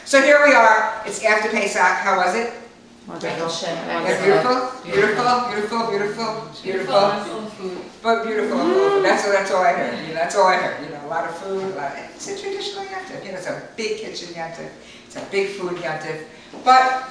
So here we are. It's after Pesach. How was it? Wonderful. Beautiful, beautiful, beautiful, beautiful, beautiful. But beautiful food. That's all I heard. You know, that's all I heard. You know, a lot of food. It's a traditional yantif. You know, it's a big kitchen yantif. It's a big food yantif. But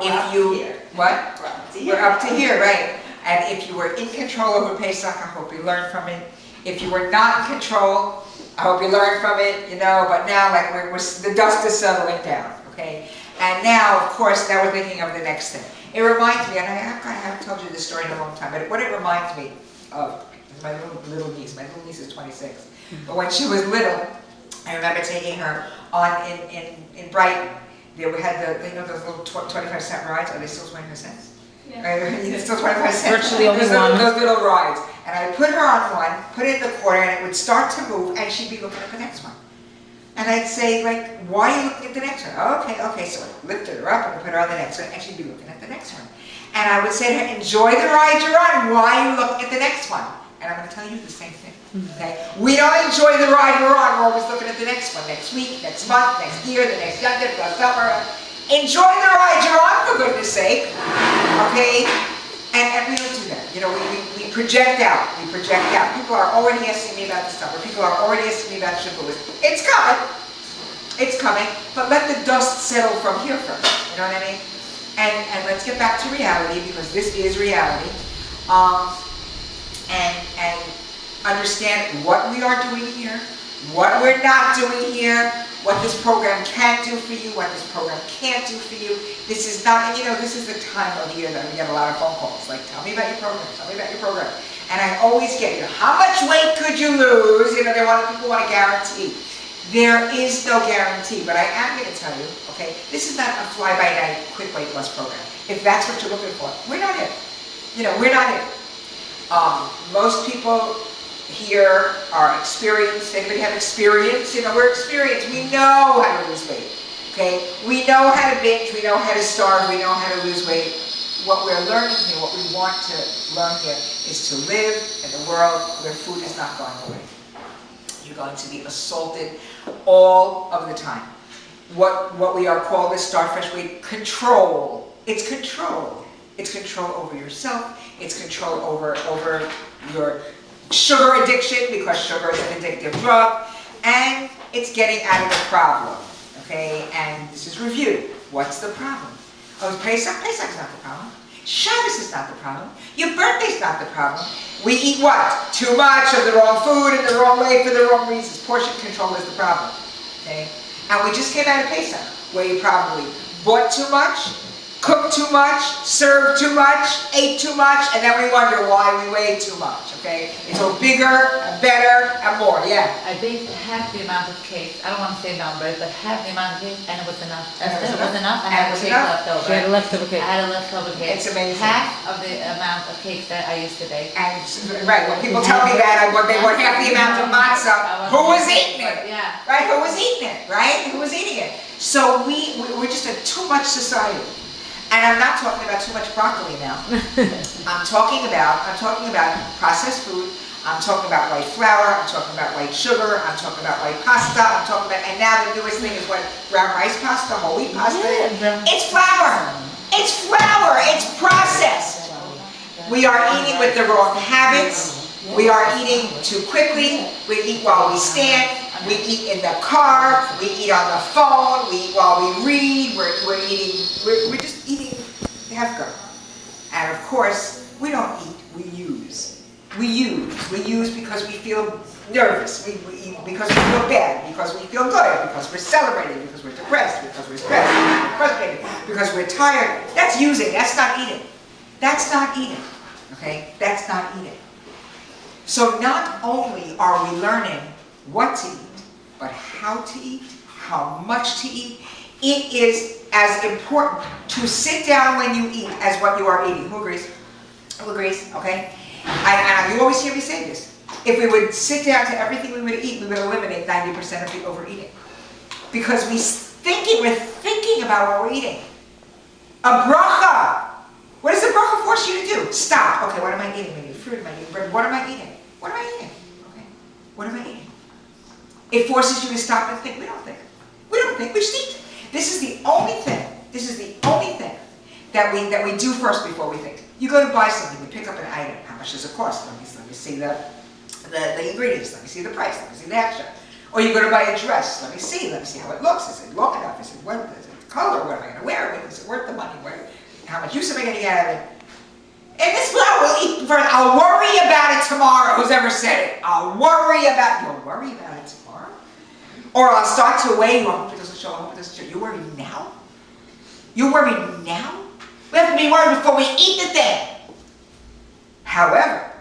if you what? We're up to here, right? And if you were in control over Pesach, I hope you learned from it. If you were not in control, I hope you learned from it. You know, but now like the dust is settling down. Okay. And now, of course, now we're thinking of the next thing. It reminds me, and I haven't told you this story in a long time, but what it reminds me of is my little niece. My little niece is 26. But when she was little, I remember taking her on in Brighton. They had those little 25-cent rides. Are they still 25 cents? Yeah. It's still 25 cents. Virtually only one. Those little rides. And I put her on one, put it in the corner, and it would start to move, and she'd be looking at the next one. And I'd say, like, why are you looking at the next one? Oh, okay. So I lifted her up and put her on the next one, and she'd be looking at the next one. And I would say to her, enjoy the ride you're on. Why are you looking at the next one? And I'm going to tell you the same thing. Okay? We don't enjoy the ride we're on. We're always looking at the next one, next week, next month, next year, the next yonder, the summer. Enjoy the ride you're on, for goodness sake. Okay? And we don't do that. You know, we project out. We project out. People are already asking me about the summer. People are already asking me about Shavuot. It's coming. It's coming. But let the dust settle from here first. You know what I mean? And let's get back to reality, because this is reality. And understand what we are doing here, what we're not doing here, what this program can do for you, what this program can't do for you. This is not, and you know, this is the time of year that we get a lot of phone calls, like, tell me about your program, tell me about your program. And I always get, you know, how much weight could you lose? You know, people want a guarantee. There is no guarantee, but I am going to tell you, okay, this is not a fly-by-night quick weight loss program. If that's what you're looking for, we're not it. You know, we're not it. Most people here are experienced. Anybody have experience? You know, we're experienced. We know how to lose weight. Okay? We know how to binge. We know how to starve. We know how to lose weight. What we're learning here, what we want to learn here, is to live in a world where food is not going away. You're going to be assaulted all of the time. What we are called is Start Fresh Weight control. It's control. It's control over yourself. It's control over your sugar addiction, because sugar is an addictive drug, and it's getting out of the problem, okay? And this is review. What's the problem? Oh, Pesach? Pesach's not the problem. Shabbos is not the problem. Your birthday's not the problem. We eat what? Too much of the wrong food in the wrong way for the wrong reasons. Portion control is the problem, okay? And we just came out of Pesach, where you probably bought too much, cooked too much, served too much, ate too much, and then we wonder why we weigh too much, okay? It's all bigger, and better, and more, yeah. I baked half the amount of cake. I don't want to say numbers, but half the amount of cake, and it was enough. And it was enough. I had a cake left over. She had a leftover cake. I had a leftover cake. It's amazing. Half of the amount of cake that I used to bake. And, right, when people tell me that, they want half the amount of matzah, who was eating it? Yeah. Right, who was eating it, right? Who was eating it? So we're just a too much society. And I'm not talking about too much broccoli now. I'm talking about processed food. I'm talking about white flour. I'm talking about white sugar. I'm talking about white pasta. I'm talking about, and now the newest thing is what? Brown rice pasta, whole wheat pasta. Yeah, it's flour. It's flour. It's processed. We are eating with the wrong habits. We are eating too quickly. We eat while we stand. We eat in the car. We eat on the phone. We eat while we read. We're just eating hefker. And of course, we don't eat. We use. We use because we feel nervous. We eat because we feel bad. Because we feel good. Because we're celebrating. Because we're depressed. Because we're stressed. Because we're frustrated. Because we're tired. That's using. That's not eating. That's not eating. Okay? That's not eating. So not only are we learning what to eat, but how to eat, how much to eat. It is as important to sit down when you eat as what you are eating. Who agrees? Who agrees? Okay? And you always hear me say this. If we would sit down to everything we would eat, we would eliminate 90% of the overeating. Because we're thinking about what we're eating. A bracha. What does the bracha force you to do? Stop. Okay, what am I eating? Am I eating fruit? Am I eating bread? What am I eating? What am I eating? Okay. What am I eating? It forces you to stop and think. We don't think. We don't thing, we just eat. This is the only thing that we do first before we think. You go to buy something, you pick up an item. How much does it cost? Let me see the ingredients. Let me see the price. Let me see the extra. Or you go to buy a dress. Let me see how it looks. Is it long enough? Is it what is it the color? What am I going to wear it with? Is it worth the money? How much use am I going to get out of it? And this is what I will eat first. I'll worry about it tomorrow. Who's ever said it? I'll worry about it. You'll worry about it tomorrow? Or I'll start to weigh. I hope it doesn't show. I hope it doesn't show. You worry now? You worry now? We have to be worried before we eat the thing. However,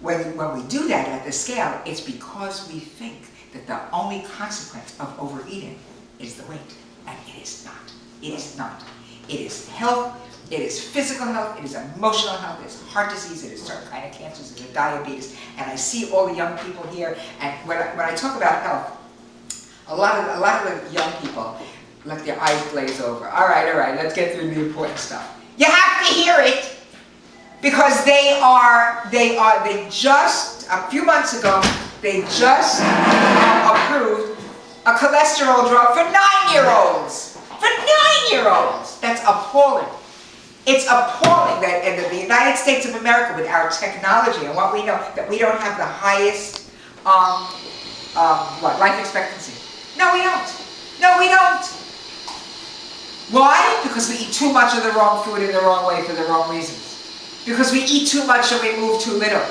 when we do that at the scale, it's because we think that the only consequence of overeating is the weight. And it is not. It is not. It is health. It is physical health, it is emotional health, it is heart disease, it is certain kind of cancers, it is diabetes. And I see all the young people here, and when I talk about health, a lot of the young people let their eyes glaze over. All right, let's get through the important stuff. You have to hear it, because they just, a few months ago, they just approved a cholesterol drug for 9-year-olds. For 9-year-olds! That's appalling. It's appalling that in the United States of America, with our technology and what we know, that we don't have the highest life expectancy. No, we don't. No, we don't. Why? Because we eat too much of the wrong food in the wrong way for the wrong reasons. Because we eat too much and we move too little.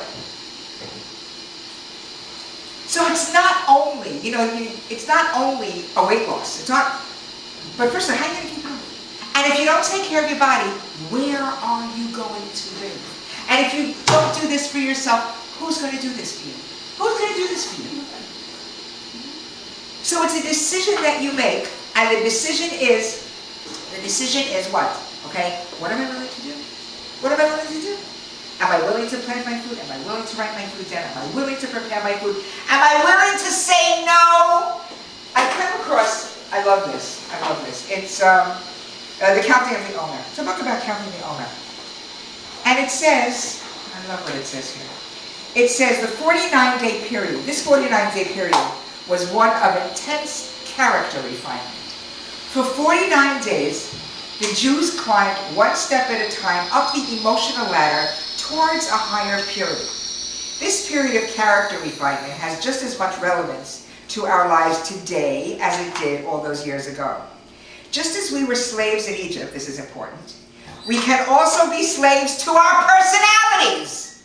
So it's not only, it's not only a weight loss. It's not. But first of all, how are you going to keep going? And if you don't take care of your body, where are you going to live? And if you don't do this for yourself, who's going to do this for you? Who's going to do this for you? So it's a decision that you make, and the decision is what? Okay? What am I willing to do? What am I willing to do? Am I willing to plan my food? Am I willing to write my food down? Am I willing to prepare my food? Am I willing to say no? I came across, I love this. It's The Counting of the Omer. It's a book about counting the Omer. And it says, I love what it says here. It says the 49-day period, this 49-day period was one of intense character refinement. For 49 days, the Jews climbed one step at a time up the emotional ladder towards a higher purity. This period of character refinement has just as much relevance to our lives today as it did all those years ago. Just as we were slaves in Egypt, this is important, we can also be slaves to our personalities,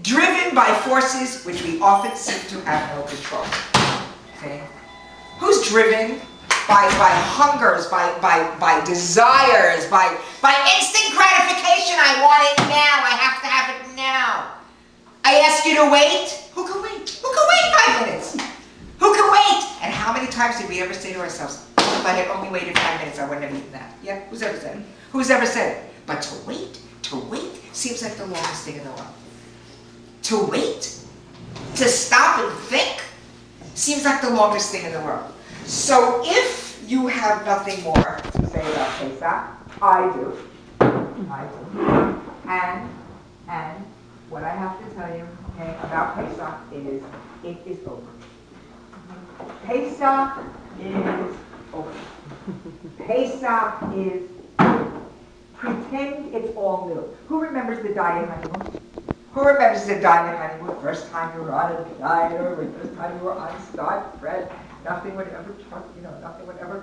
driven by forces which we often seem to have no control. Okay? Who's driven? By hungers, by desires, by instant gratification. I want it now. I have to have it now. I ask you to wait. Who can wait? Who can wait 5 minutes? Who can wait? And how many times did we ever say to ourselves, if I had only waited 5 minutes, I wouldn't have eaten that? Yeah? Who's ever said it? Who's ever said it? But to wait seems like the longest thing in the world. To wait, to stop and think, seems like the longest thing in the world. So if you have nothing more to say about Pesach, I do. And what I have to tell you, okay, about Pesach is, it is over. Pesach is over. Pesach is over. Pretend it's all new. Who remembers the diet honeymoon? Who remembers the diet honeymoon? First time you were on a diet, or the first time you were on starch bread. Nothing would ever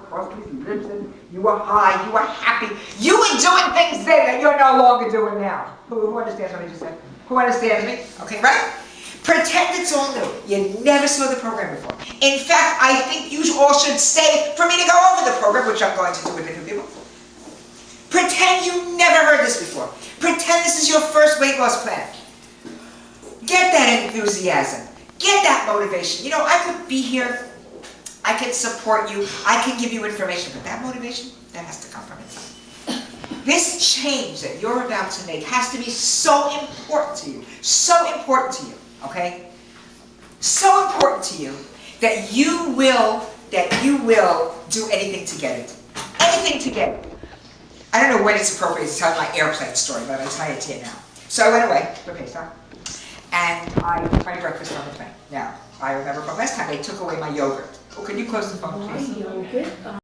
cross these lips, and you were high, you were happy. You were doing things then that you're no longer doing now. Who understands what I just said? Who understands me? Okay, right? Pretend it's all new. You never saw the program before. In fact, I think you all should stay for me to go over the program, which I'm going to do with the new people. Pretend you never heard this before. Pretend this is your first weight loss plan. Get that enthusiasm. Get that motivation. I could be here. I can support you, I can give you information, but that motivation, that has to come from inside. This change that you're about to make has to be so important to you, okay? So important to you that you will do anything to get it. Anything to get it. I don't know when it's appropriate to tell my airplane story, but I'm going to tell it to you now. So I went away for Pesach, and I took my breakfast on the plane. Now, I remember from last time they took away my yogurt. Oh, can you close the phone, please?